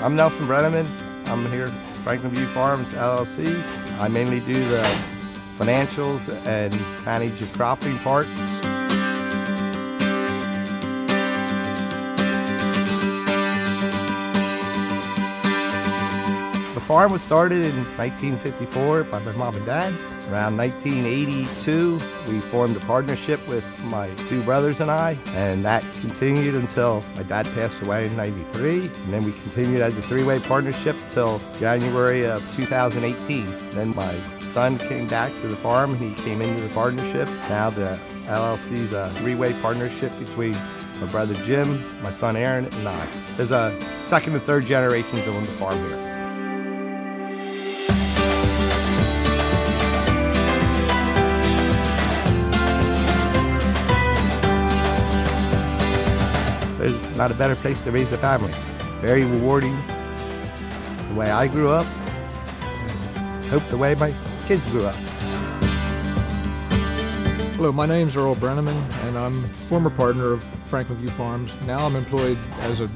I'm Nelson Brenneman. I'm here at Franklin View Farms, LLC. I mainly do the financials and manage the cropping part. The farm was started in 1954 by my mom and dad. Around 1982, we formed a partnership with my two brothers and I, and that continued until my dad passed away in '93. And then we continued as a three-way partnership till January of 2018. Then my son came back to the farm and he came into the partnership. Now the LLC is a three-way partnership between my brother Jim, my son Aaron, and I. There's a second and third generations on the farm here. There's not a better place to raise a family. Very rewarding, the way I grew up, and hope the way my kids grew up. Hello, my name's Earl Brenneman, and I'm a former partner of Franklin View Farms. Now I'm employed as an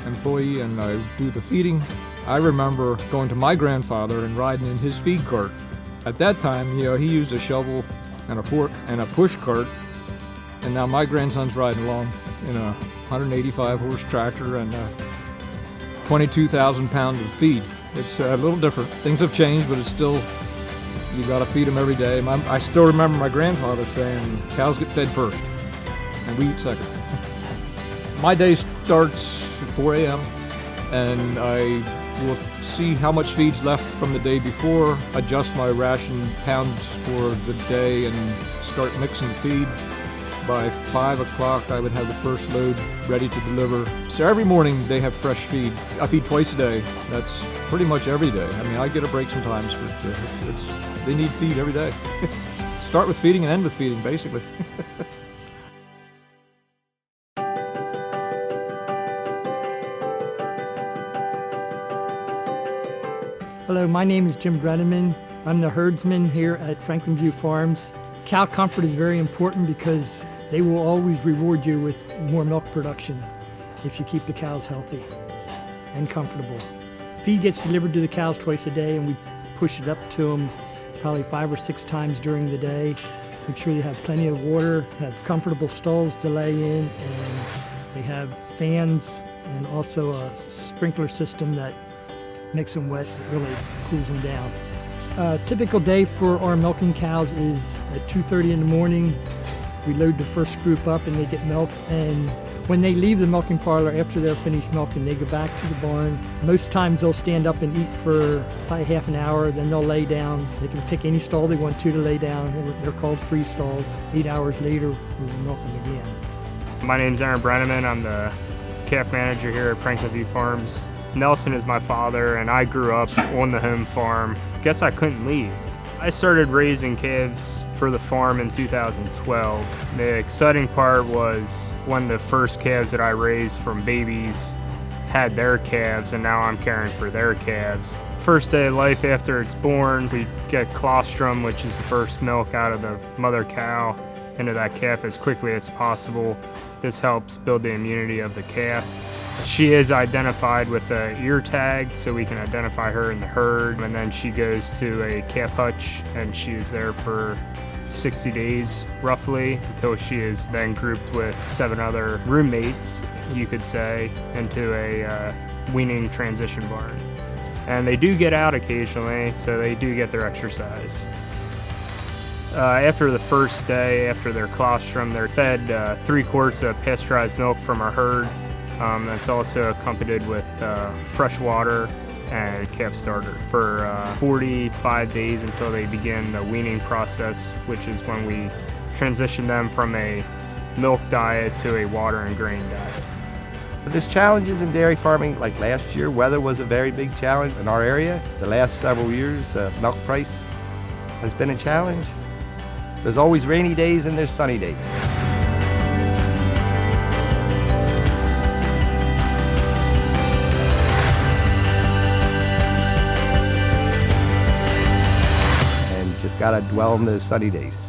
employee and I do the feeding. I remember going to my grandfather and riding in his feed cart. At that time, he used a shovel and a fork and a push cart, and now my grandson's riding along in a 185 horse tractor and 22,000 pounds of feed. It's a little different. Things have changed, but it's still, you gotta feed them every day. I still remember my grandfather saying, cows get fed first and we eat second. My day starts at 4 a.m. and I will see how much feed's left from the day before, adjust my ration pounds for the day and start mixing the feed. By 5 o'clock, I would have the first load ready to deliver. So every morning they have fresh feed. I feed twice a day. That's pretty much every day. I mean, I get a break sometimes, but they need feed every day. Start with feeding and end with feeding, basically. Hello, my name is Jim Brenneman. I'm the herdsman here at Franklin View Farms. Cow comfort is very important because they will always reward you with more milk production if you keep the cows healthy and comfortable. Feed gets delivered to the cows twice a day and we push it up to them probably 5 or 6 times during the day. Make sure they have plenty of water, have comfortable stalls to lay in, and they have fans and also a sprinkler system that makes them wet, it really cools them down. A typical day for our milking cows is at 2:30 in the morning. We load the first group up and they get milk, and when they leave the milking parlor after they're finished milking, they go back to the barn. Most times they'll stand up and eat for probably half an hour, then they'll lay down. They can pick any stall they want to lay down. They're called free stalls. 8 hours later, we will milk them again. My name's Aaron Brenneman. I'm the calf manager here at Franklin View Farms. Nelson is my father, and I grew up on the home farm. Guess I couldn't leave. I started raising calves for the farm in 2012. The exciting part was when the first calves that I raised from babies had their calves, and now I'm caring for their calves. First day of life after it's born, we get colostrum, which is the first milk out of the mother cow, into that calf as quickly as possible. This helps build the immunity of the calf. She is identified with an ear tag, so we can identify her in the herd, and then she goes to a calf hutch and she is there for 60 days roughly until she is then grouped with 7 other roommates, you could say, into a weaning transition barn. And they do get out occasionally, so they do get their exercise. After the first day, after their colostrum, they're fed 3 quarts of pasteurized milk from our herd. That's also accompanied with fresh water and calf starter for 45 days until they begin the weaning process, which is when we transition them from a milk diet to a water and grain diet. There's challenges in dairy farming. Like last year, weather was a very big challenge in our area. The last several years, milk price has been a challenge. There's always rainy days and there's sunny days. Just gotta dwell on those sunny days.